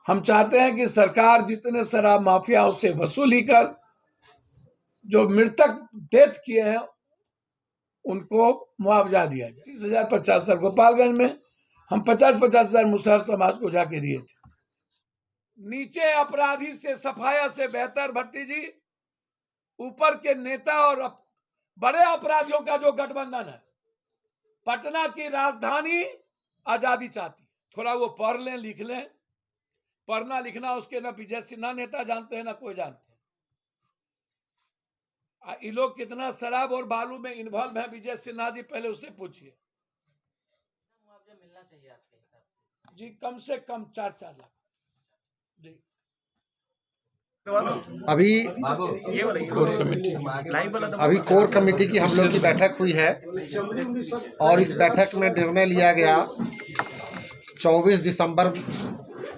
हम चाहते हैं कि सरकार जितने शराब माफियाओं से वसूली कर जो मृतक डेथ किए हैं उनको मुआवजा दिया जाए। 30,000 50,000 गोपालगंज में हम 50,000 मुसहर समाज को जाके दिए थे। नीचे अपराधी से सफाया से बेहतर भट्टी जी ऊपर के नेता और बड़े अपराधियों का जो गठबंधन है। पटना की राजधानी आजादी चाहती है। थोड़ा वो पढ़ लें लिख लें। पढ़ना लिखना उसके ना विजय सिन्हा नेता जानते हैं ना कोई जानते हैं। ये लोग कितना शराब और बालू में इन्वॉल्व है विजय सिन्हा जी पहले उससे पूछिए। मुआवजा मिलना चाहिए आपके हिसाब से? जी कम से कम 4-4 लाख जी। अभी कोर कमेटी की हम लोग की बैठक हुई है और इस बैठक में निर्णय लिया गया 24 दिसंबर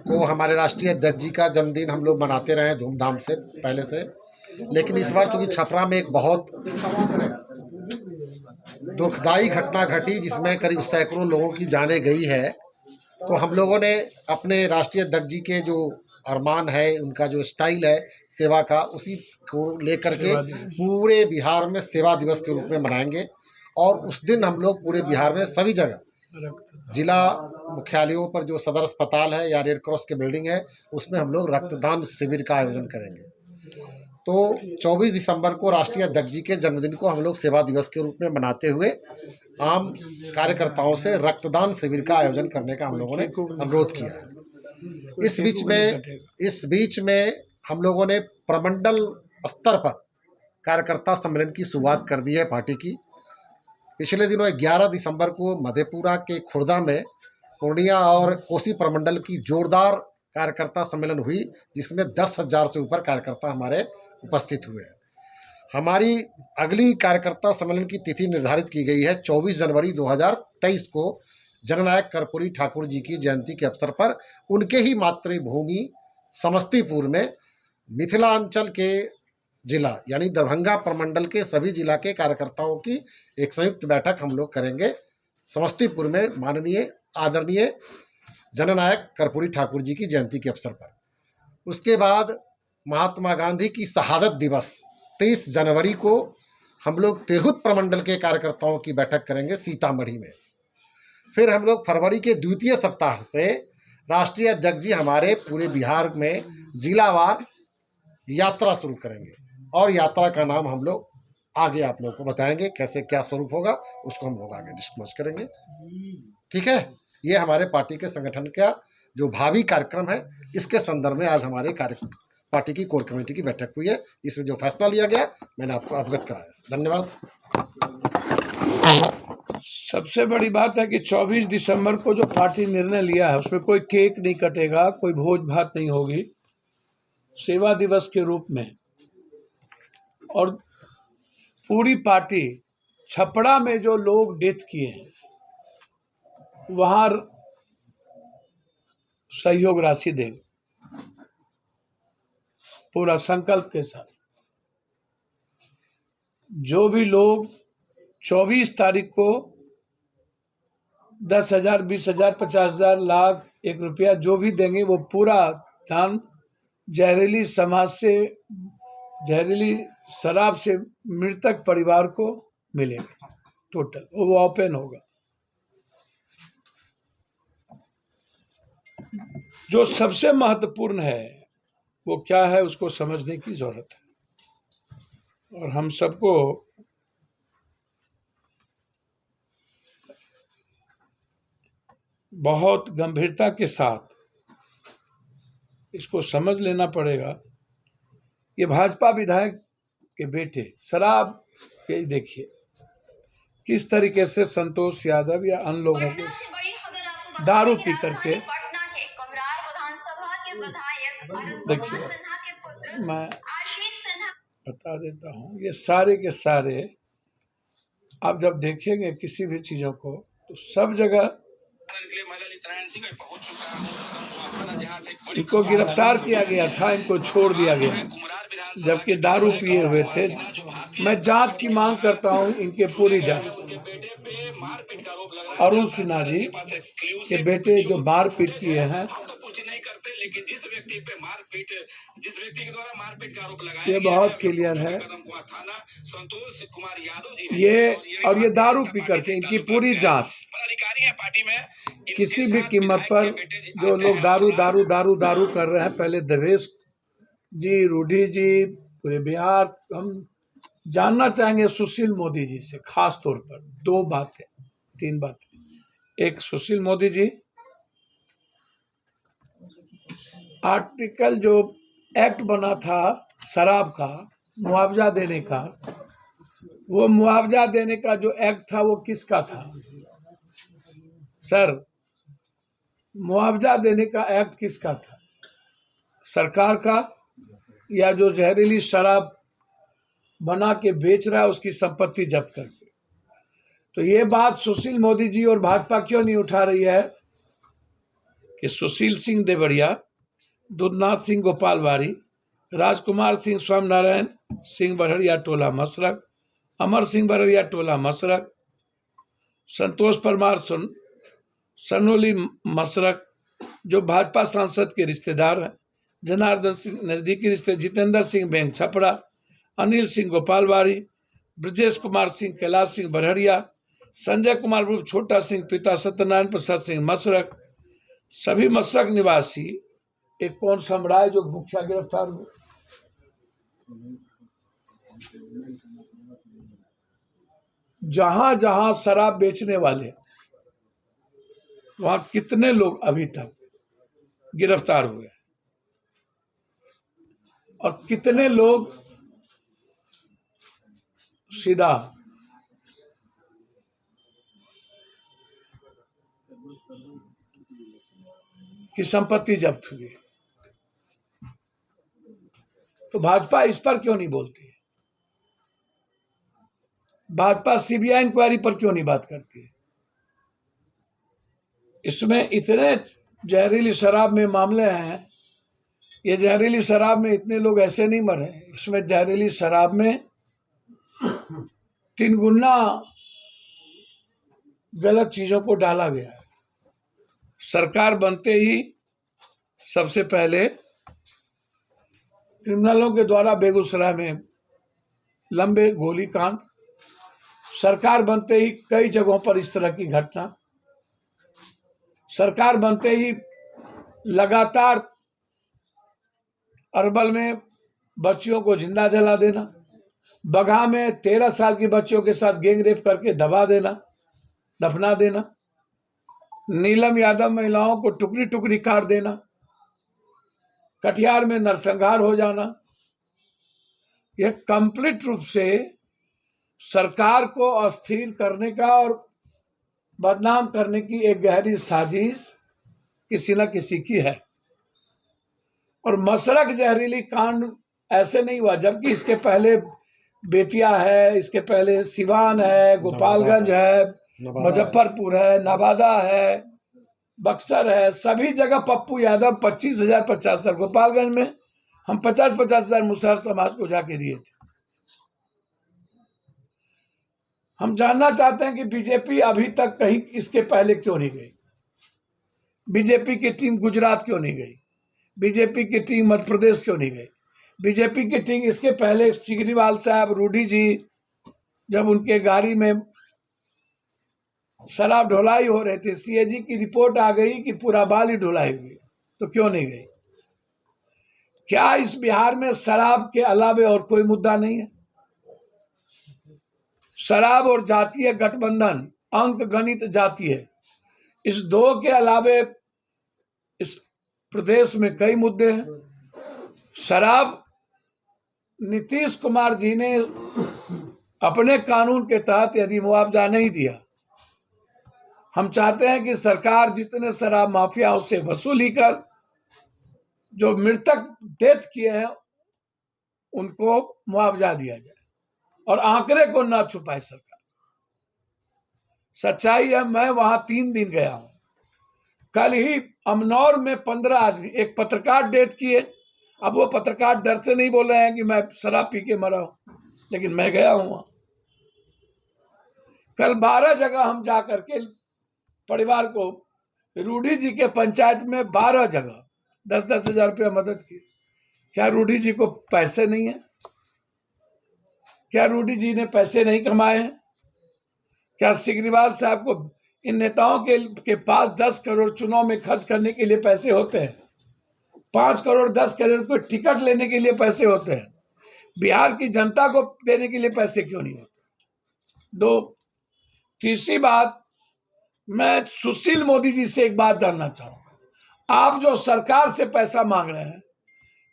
को हमारे राष्ट्रीय अध्यक्ष जी का जन्मदिन हम लोग मनाते रहे धूमधाम से पहले से, लेकिन इस बार चूँकि छपरा में एक बहुत दुखदाई घटना घटी जिसमें करीब सैकड़ों लोगों की जानें गई है, तो हम लोगों ने अपने राष्ट्रीय अध्यक्ष जी के जो अरमान है, उनका जो स्टाइल है सेवा का, उसी को लेकर के पूरे बिहार में सेवा दिवस के रूप में मनाएंगे। और उस दिन हम लोग पूरे बिहार में सभी जगह जिला मुख्यालयों पर जो सदर अस्पताल है या रेड क्रॉस की बिल्डिंग है उसमें हम लोग रक्तदान शिविर का आयोजन करेंगे। तो 24 दिसंबर को राष्ट्रीय अध्यक्ष जी के जन्मदिन को हम लोग सेवा दिवस के रूप में मनाते हुए आम कार्यकर्ताओं से रक्तदान शिविर का आयोजन करने का हम लोगों ने अनुरोध किया है। इस बीच में हम लोगों ने प्रमंडल स्तर पर कार्यकर्ता सम्मेलन की शुरुआत कर दी है पार्टी की। पिछले दिनों 11 दिसंबर को मधेपुरा के खुर्दा में पूर्णिया और कोसी प्रमंडल की जोरदार कार्यकर्ता सम्मेलन हुई जिसमें 10,000 से ऊपर कार्यकर्ता हमारे उपस्थित हुए हैं। हमारी अगली कार्यकर्ता सम्मेलन की तिथि निर्धारित की गई है 24 जनवरी 2023 को जननायक कर्पूरी ठाकुर जी की जयंती के अवसर पर उनके ही मातृभूमि समस्तीपुर में मिथिलांचल के जिला यानी दरभंगा प्रमंडल के सभी जिला के कार्यकर्ताओं की एक संयुक्त बैठक हम लोग करेंगे समस्तीपुर में माननीय आदरणीय जननायक कर्पूरी ठाकुर जी की जयंती के अवसर पर। उसके बाद महात्मा गांधी की शहादत दिवस 23 जनवरी को हम लोग तिरहुत प्रमंडल के कार्यकर्ताओं की बैठक करेंगे सीतामढ़ी में। फिर हम लोग फरवरी के द्वितीय सप्ताह से राष्ट्रीय अध्यक्ष जी हमारे पूरे बिहार में जिलावार यात्रा शुरू करेंगे और यात्रा का नाम हम लोग आगे आप लोगों को बताएंगे कैसे क्या स्वरूप होगा, उसको हम लोग आगे डिस्क्लोज करेंगे। ठीक है, ये हमारे पार्टी के संगठन का जो भावी कार्यक्रम है इसके संदर्भ में आज हमारे पार्टी की कोर कमेटी की बैठक हुई है। इसमें जो फैसला लिया गया मैंने आपको अवगत कराया। धन्यवाद। सबसे बड़ी बात है कि 24 दिसंबर को जो पार्टी निर्णय लिया है उसमें कोई केक नहीं कटेगा, कोई भोज भात नहीं होगी, सेवा दिवस के रूप में। और पूरी पार्टी छपरा में जो लोग डेथ किए हैं वहाँ सहयोग राशि देंगे पूरा संकल्प के साथ। जो भी लोग 24 तारीख को 10,000 20,000 50,000 लाख 1 रुपया जो भी देंगे वो पूरा दान जहरीली समाज से जहरीली शराब से मृतक परिवार को मिलेगा। टोटल वो ओपन होगा। जो सबसे महत्वपूर्ण है वो क्या है उसको समझने की जरूरत है और हम सबको बहुत गंभीरता के साथ इसको समझ लेना पड़ेगा। ये भाजपा विधायक के बेटे शराब के देखिए किस तरीके से संतोष यादव या अन्य लोगों को दारू पी करके देखिए, मैं बता देता हूँ ये सारे के सारे आप जब देखेंगे किसी भी चीज़ों को तो सब जगह इनको गिरफ्तार किया गया था, इनको छोड़ दिया गया जबकि दारू पिए हुए थे। मैं जांच की मांग करता हूं, इनके पूरी जांच। अरुण सिन्हा जी के बेटे जो मारपीट किए हैं करते, लेकिन जिस व्यक्ति के द्वारा मारपीट का आरोप लगाया ये गया बहुत है, क्लियर है। कदम कुआं थाना संतोष कुमार यादव जी हैं। ये दारू पीकर से इनकी पूरी जांच, पदाधिकारी है पार्टी में, किसी भी कीमत पर जो लोग दारू दारू दारू दारू कर रहे हैं, पहले देवेश जी, रूढ़ी जी, पूरे बिहार, हम जानना चाहेंगे सुशील मोदी जी से खास तौर पर 3 बातें। एक, सुशील मोदी जी, आर्टिकल जो एक्ट बना था शराब का मुआवजा देने का, वो मुआवजा देने का जो एक्ट था वो किसका था सर? मुआवजा देने का एक्ट किसका था? सरकार का, या जो जहरीली शराब बना के बेच रहा है उसकी संपत्ति जब्त करके? तो ये बात सुशील मोदी जी और भाजपा क्यों नहीं उठा रही है कि सुशील सिंह देवरिया, दुधनाथ सिंह गोपालवारी, राजकुमार सिंह स्वामीनारायण सिंह बरहरिया टोला मसरक, अमर सिंह बरहरिया टोला मसरक, संतोष परमार सनोली मसरक, जो भाजपा सांसद के रिश्तेदार हैं, जनार्दन सिंह नजदीकी रिश्ते, जितेंद्र सिंह बैंक छपरा, अनिल सिंह गोपालवारी, ब्रजेश कुमार सिंह कैलाश सिंह बरहरिया, संजय कुमार उर्फ छोटा सिंह पिता सत्यनारायण प्रसाद सिंह मसरक, सभी मसरक निवासी। एक कौन समराय जो मुखिया गिरफ्तार हुए, जहां जहां शराब बेचने वाले, वहां कितने लोग अभी तक गिरफ्तार हुए और कितने लोग सीधा की संपत्ति जब्त हुई? तो भाजपा इस पर क्यों नहीं बोलती है? भाजपा सीबीआई इंक्वायरी पर क्यों नहीं बात करती है? इसमें इतने जहरीली शराब में मामले हैं, ये जहरीली शराब में इतने लोग ऐसे नहीं मरे, इसमें जहरीली शराब में 3 गुना गलत चीजों को डाला गया है। सरकार बनते ही सबसे पहले क्रिमिनलों के द्वारा बेगूसराय में लंबे गोलीकांड, सरकार बनते ही कई जगहों पर इस तरह की घटना, सरकार बनते ही लगातार अरवल में बच्चियों को जिंदा जला देना, बगहा में 13 साल की बच्चियों के साथ गैंग रेप करके दफना देना, नीलम यादव महिलाओं को टुकड़ी टुकड़ी काट देना, कटिहार में नरसंहार हो जाना, यह कंप्लीट रूप से सरकार को अस्थिर करने का और बदनाम करने की एक गहरी साजिश किसी न किसी की है। और मसरक जहरीली कांड ऐसे नहीं हुआ, जबकि इसके पहले बेतिया है, इसके पहले सिवान है, गोपालगंज है, मुजफ्फरपुर है, नवादा है, बक्सर है, सभी जगह पप्पू यादव 25,000 50 साल, गोपालगंज में हम 50-50 हजार मुसहर समाज को जाके दिए थे। हम जानना चाहते हैं कि बीजेपी अभी तक कहीं इसके पहले क्यों नहीं गई? बीजेपी की टीम गुजरात क्यों नहीं गई? बीजेपी की टीम मध्य प्रदेश क्यों नहीं गई? बीजेपी की टीम इसके पहले सिग्रीवाल साहब, रूढ़ी जी, जब उनके गाड़ी में शराब ढुलाई हो रहे थे, सीएजी की रिपोर्ट आ गई कि पूरा बाल ही ढुलाई हुई, तो क्यों नहीं गई? क्या इस बिहार में शराब के अलावे और कोई मुद्दा नहीं है? शराब और जातीय गठबंधन, अंक गणित जातीय, इस दो के अलावे इस प्रदेश में कई मुद्दे हैं। शराब नीतीश कुमार जी ने अपने कानून के तहत यदि मुआवजा नहीं दिया, हम चाहते हैं कि सरकार जितने शराब माफियाओं से वसूली कर जो मृतक डेथ किए हैं उनको मुआवजा दिया जाए और आंकड़े को ना छुपाए सरकार। सच्चाई है, मैं वहां 3 दिन गया हूं। कल ही अमनौर में 15 आदमी, एक पत्रकार डेथ किए। अब वो पत्रकार डर से नहीं बोल रहे हैं कि मैं शराब पी के मरा हूं, लेकिन मैं गया हूं वहां। कल 12 जगह हम जाकर के परिवार को, रूढ़ी जी के पंचायत में 12 जगह 10-10 हजार रुपया मदद की। क्या रूडी जी को पैसे नहीं है? क्या रूडी जी ने पैसे नहीं कमाए हैं? क्या सिग्रीवाल साहब को, इन नेताओं के पास 10 करोड़ चुनाव में खर्च करने के लिए पैसे होते हैं? 5 करोड़ 10 करोड़ को टिकट लेने के लिए पैसे होते हैं। बिहार की जनता को देने के लिए पैसे क्यों नहीं होते? दो, तीसरी बात, मैं सुशील मोदी जी से एक बात जानना चाहूंगा। आप जो सरकार से पैसा मांग रहे हैं,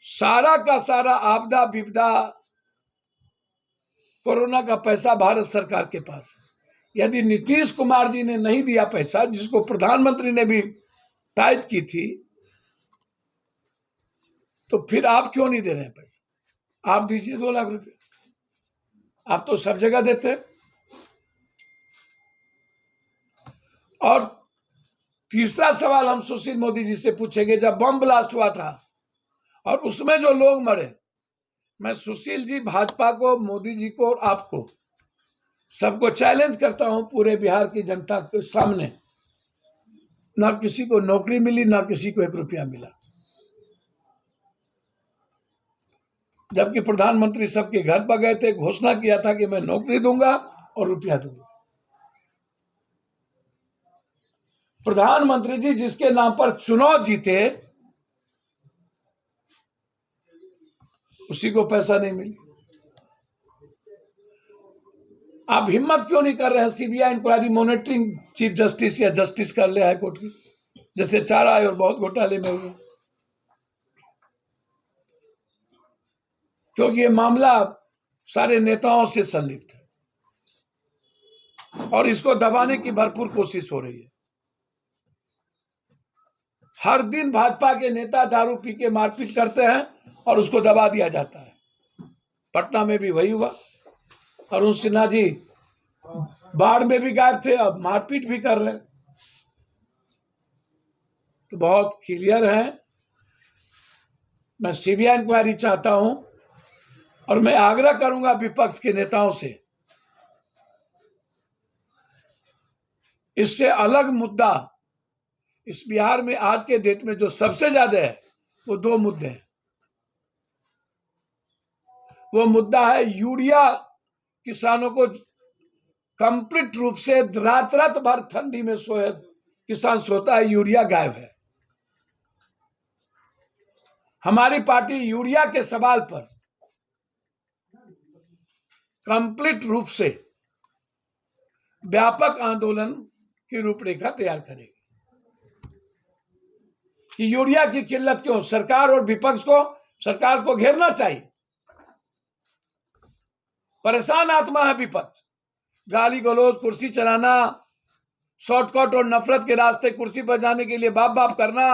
सारा का सारा आपदा विपदा कोरोना का पैसा भारत सरकार के पास है। यदि नीतीश कुमार जी ने नहीं दिया पैसा, जिसको प्रधानमंत्री ने भी तायद की थी, तो फिर आप क्यों नहीं दे रहे हैं पैसा? आप दीजिए 2 लाख रुपए, आप तो सब जगह देते हैं। और तीसरा सवाल हम सुशील मोदी जी से पूछेंगे, जब बम ब्लास्ट हुआ था और उसमें जो लोग मरे, मैं सुशील जी, भाजपा को, मोदी जी को और आपको सबको चैलेंज करता हूं पूरे बिहार की जनता के सामने, ना किसी को नौकरी मिली, ना किसी को 1 रुपया मिला, जबकि प्रधानमंत्री सबके घर पर गए थे, घोषणा किया था कि मैं नौकरी दूंगा और रुपया दूंगा। प्रधानमंत्री जी जिसके नाम पर चुनाव जीते, उसी को पैसा नहीं मिली। आप हिम्मत क्यों नहीं कर रहे हैं CBI inquiry monitoring chief justice या जस्टिस कर ले हाईकोर्ट की, जैसे चारा और बहुत घोटाले में हुए? क्योंकि ये मामला सारे नेताओं से संलिप्त है और इसको दबाने की भरपूर कोशिश हो रही है। हर दिन भाजपा के नेता दारू पी के मारपीट करते हैं और उसको दबा दिया जाता है। पटना में भी वही हुआ। अरुण सिन्हा जी बाढ़ में भी गायब थे, अब मारपीट भी कर रहे हैं। तो बहुत क्लियर है, मैं सीबीआई इंक्वायरी चाहता हूं और मैं आग्रह करूंगा विपक्ष के नेताओं से, इससे अलग मुद्दा इस बिहार में आज के डेट में जो सबसे ज्यादा है, वो 2 मुद्दे हैं। वो मुद्दा है यूरिया। किसानों को कंप्लीट रूप से रात रात भर ठंडी में सोए किसान सोता है, यूरिया गायब है। हमारी पार्टी यूरिया के सवाल पर कंप्लीट रूप से व्यापक आंदोलन की रूपरेखा तैयार करेगी कि यूरिया की किल्लत क्यों। सरकार और विपक्ष को, सरकार को घेरना चाहिए। परेशान आत्मा है विपक्ष, गाली गलौज, कुर्सी चलाना, शॉर्टकट और नफरत के रास्ते कुर्सी पर जाने के लिए बाप बाप करना।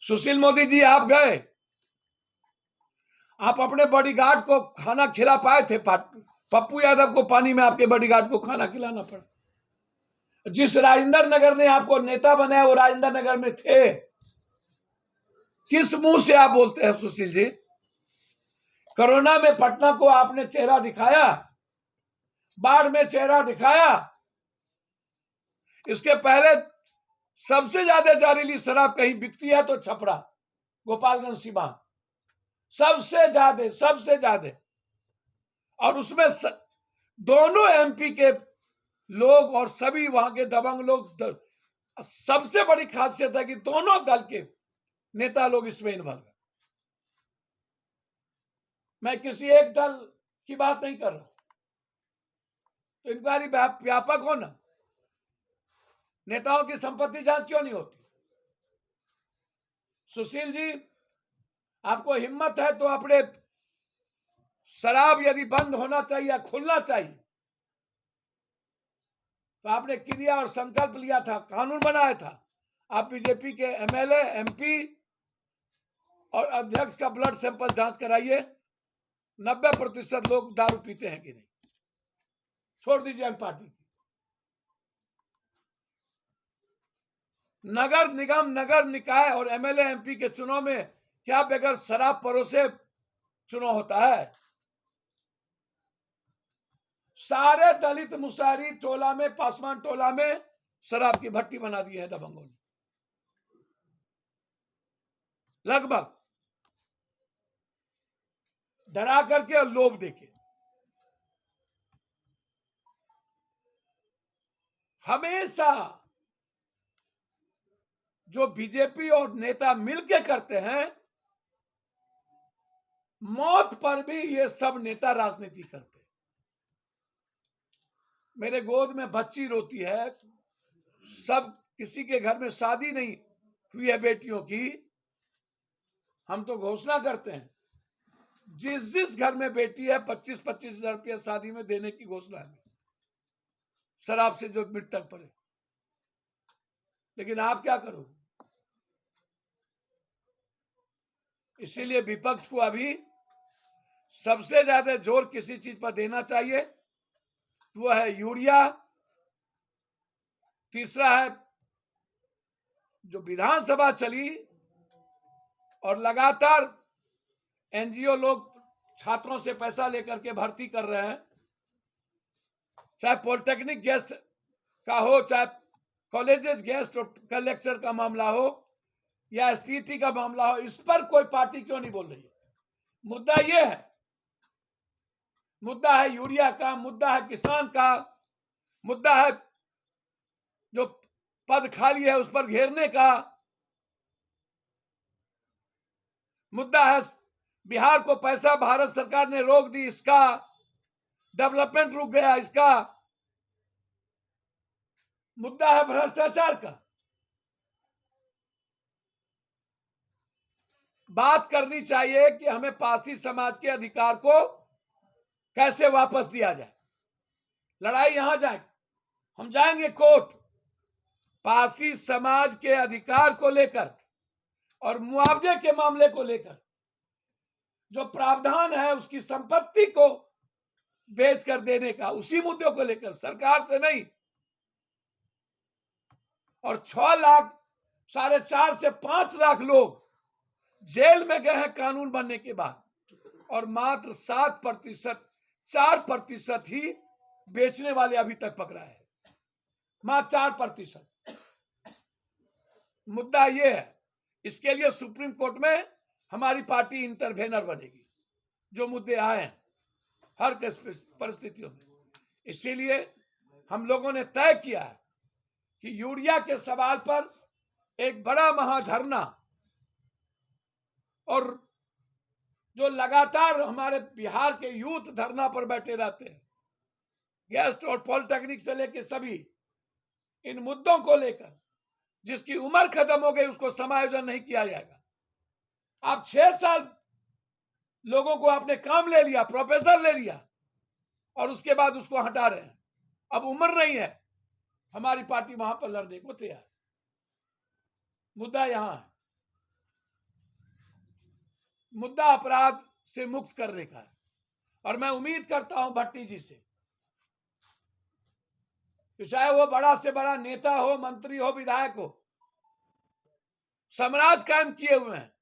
सुशील मोदी जी, आप गए, आप अपने बॉडीगार्ड को खाना खिला पाए थे? पप्पू यादव को पानी में आपके बॉडीगार्ड को खाना खिलाना पड़ा। जिस राजेंद्र नगर ने आपको नेता बनाया, वो राजेंद्र नगर में थे। किस मुंह से आप बोलते हैं सुशील जी? कोरोना में पटना को आपने चेहरा दिखाया, बाढ़ में चेहरा दिखाया। इसके पहले सबसे ज्यादा जहरीली शराब कहीं बिकती है तो छपरा, गोपालगंज सीमा, सबसे ज्यादा। और उसमें दोनों एमपी के लोग और सभी वहां के दबंग लोग, सबसे बड़ी खासियत है कि दोनों दल के नेता लोग इसमें इन्वॉल्व हैं। मैं किसी एक दल की बात नहीं कर रहा, तो इंक्वायरी व्यापक हो ना। नेताओं की संपत्ति जांच क्यों नहीं होती? सुशील जी, आपको हिम्मत है तो अपने शराब यदि बंद होना चाहिए या खुलना चाहिए, तो आपने क्रिया और संकल्प लिया था, कानून बनाया था। आप बीजेपी के एमएलए, एमपी और अध्यक्ष का ब्लड सैंपल जांच कराइए। 90% लोग दारू पीते हैं कि नहीं? छोड़ दीजिए हम पार्टी की। नगर निगम, नगर निकाय और एमएलए, एमपी के चुनाव में क्या बगैर शराब परोसे चुनाव होता है? सारे दलित मुशारी टोला में, पासवान टोला में शराब की भट्टी बना दी है दबंगों ने, लगभग डरा करके और लोभ देके। हमेशा जो बीजेपी और नेता मिलके करते हैं, मौत पर भी ये सब नेता राजनीति करते हैं। मेरे गोद में बच्ची रोती है, सब किसी के घर में शादी नहीं हुई है बेटियों की, हम तो घोषणा करते हैं जिस जिस घर में बेटी है 25-25 हजार रुपया शादी में देने की घोषणा है, शराब से जो मृतक पड़े। लेकिन आप क्या करोगे? इसीलिए विपक्ष को अभी सबसे ज्यादा जोर किसी चीज पर देना चाहिए, वो है यूरिया। तीसरा है जो विधानसभा चली और लगातार एनजीओ लोग छात्रों से पैसा लेकर के भर्ती कर रहे हैं, चाहे पॉलिटेक्निक गेस्ट का हो, चाहे कॉलेजेस गेस्ट का लेक्चर का मामला हो, या एसटीटी का मामला हो, इस पर कोई पार्टी क्यों नहीं बोल रही है? मुद्दा ये है, मुद्दा है यूरिया का, मुद्दा है किसान का, मुद्दा है जो पद खाली है उस पर घेरने का, मुद्दा है बिहार को पैसा भारत सरकार ने रोक दी, इसका डेवलपमेंट रुक गया, इसका मुद्दा है भ्रष्टाचार का। बात करनी चाहिए कि हमें पारसी समाज के अधिकार को कैसे वापस दिया जाए। लड़ाई यहां जाए, हम जाएंगे कोर्ट, पारसी समाज के अधिकार को लेकर और मुआवजे के मामले को लेकर जो प्रावधान है उसकी संपत्ति को बेच कर देने का, उसी मुद्दों को लेकर, सरकार से नहीं। और 6 लाख 4.5 से 5 लाख लोग जेल में गए हैं कानून बनने के बाद, और मात्र 7%, 4% ही बेचने वाले अभी तक पकड़ा है, मात्र 4%। मुद्दा ये है, इसके लिए सुप्रीम कोर्ट में हमारी पार्टी इंटरवेनर बनेगी, जो मुद्दे आए हैं हर परिस्थितियों में। इसीलिए हम लोगों ने तय किया है कि यूरिया के सवाल पर एक बड़ा महाधरना, और जो लगातार हमारे बिहार के यूथ धरना पर बैठे रहते हैं, गेस्ट और पॉलिटेक्निक से लेकर सभी, इन मुद्दों को लेकर जिसकी उम्र खत्म हो गई उसको समायोजन नहीं किया जाएगा। आप 6 साल लोगों को आपने काम ले लिया, प्रोफेसर ले लिया, और उसके बाद उसको हटा रहे हैं। अब उम्र नहीं है, हमारी पार्टी वहां पर लड़ने को तैयार। मुद्दा यहां है, मुद्दा अपराध से मुक्त करने का है। और मैं उम्मीद करता हूं भट्टी जी से कि चाहे वो बड़ा से बड़ा नेता हो, मंत्री हो, विधायक हो, साम्राज्य कायम किए हुए हैं,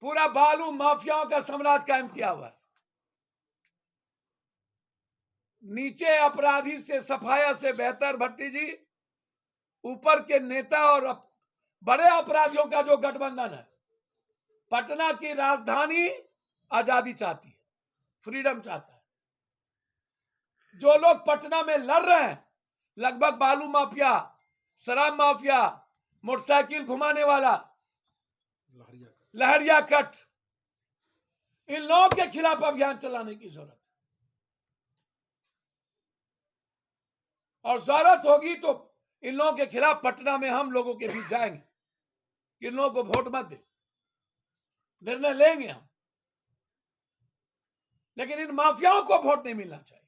पूरा बालू माफियाओं का साम्राज्य कायम किया हुआ है। नीचे अपराधी से सफाया से बेहतर भट्टी जी ऊपर के नेता और बड़े अपराधियों का जो गठबंधन है। पटना की राजधानी आजादी चाहती है, फ्रीडम चाहता है। जो लोग पटना में लड़ रहे हैं, लगभग बालू माफिया, शराब माफिया, मोटरसाइकिल घुमाने वाला, लहरिया कट, इन लोगों के खिलाफ अभियान चलाने की जरूरत है। और जरूरत होगी तो इन लोगों के खिलाफ पटना में हम लोगों के बीच जाएंगे कि इन लोगों को वोट मत दे, निर्णय लेंगे हम। लेकिन इन माफियाओं को वोट नहीं मिलना चाहिए।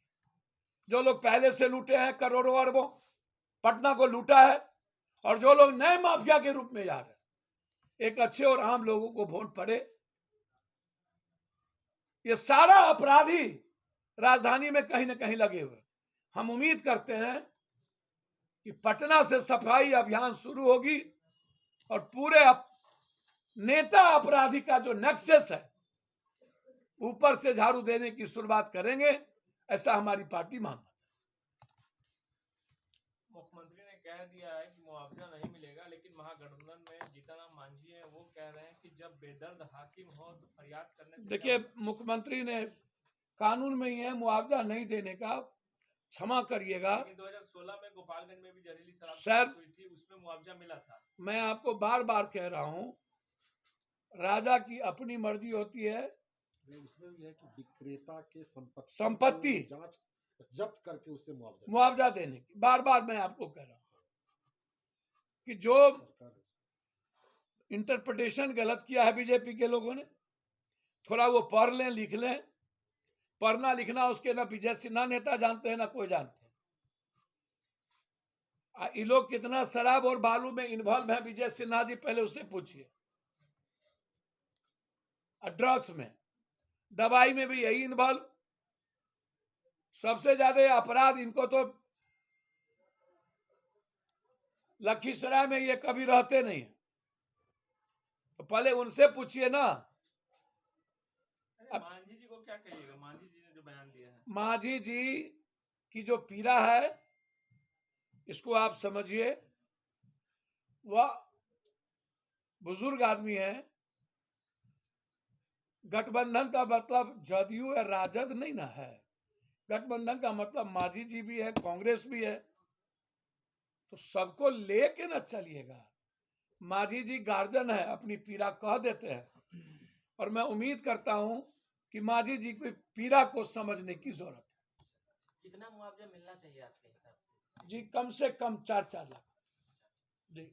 जो लोग पहले से लूटे हैं करोड़ों अरबों, पटना को लूटा है, और जो लोग नए माफिया के रूप में जा रहे हैं, एक अच्छे और आम लोगों को वोट पड़े। ये सारा अपराधी राजधानी में कहीं ना कहीं लगे हुए। हम उम्मीद करते हैं कि पटना से सफाई अभियान शुरू होगी और पूरे नेता अपराधी का जो नेक्सस है ऊपर से झाड़ू देने की शुरुआत करेंगे। ऐसा हमारी पार्टी मानती है। मुख्यमंत्री ने कह दिया है कि मुआवजा नहीं मिलेगा, लेकिन महागठबंधन में जीतनराम मांझी है, वो कह रहे हैं कि जब बेदर्द हाकिम हो तो फरियाद करने से देखिए, क्या होगा? मुख्यमंत्री ने कानून में ही है मुआवजा नहीं देने का, क्षमा करिएगा। लेकिन 2016 में गोपालगंज में भी जहरीली शराब सर, हुई थी, उसमें मुआवजा मिला था। मैं आपको बार बार कह रहा हूं, राजा की अपनी मर्जी होती है, उसमें भी है कि विक्रेता के संपत्ति को जांच जब्त करके उससे मुआवजा देने की। बार बार मैं आपको कह रहा हूं कि जो सरकार इंटरप्रिटेशन गलत किया है बीजेपी के लोगों ने, थोड़ा वो पढ़ लें, लिख लें। पढ़ना लिखना उसके ना विजय सिन्हा नेता जानते हैं ना कोई जानते हैं। ये लोग कितना शराब और बालू में इन्वॉल्व है, विजय सिन्हा जी पहले उससे पूछिए। ड्रग्स में, दवाई में भी यही इन्वॉल्व। सबसे ज्यादा अपराध इनको तो लखीसराय में ये कभी रहते नहीं है, तो पहले उनसे पूछिए ना। अरे मांझी जी को क्या कहिएगा? मांझी जी ने जो बयान दिया है, मांझी जी की जो पीड़ा है, इसको आप समझिए। वह बुजुर्ग आदमी है। गठबंधन का मतलब जदयू या राजद नहीं ना है। गठबंधन का मतलब मांझी जी भी है, कांग्रेस भी है, तो सबको लेके ना चलिएगा। मांझी जी गार्जियन है, अपनी पीड़ा कह देते हैं, और मैं उम्मीद करता हूं कि मांझी जी की पीड़ा को समझने की जरूरत है। कितना मुआवजा मिलना चाहिए आपके हिसाब से? जी, कम से कम 4 लाख। जी।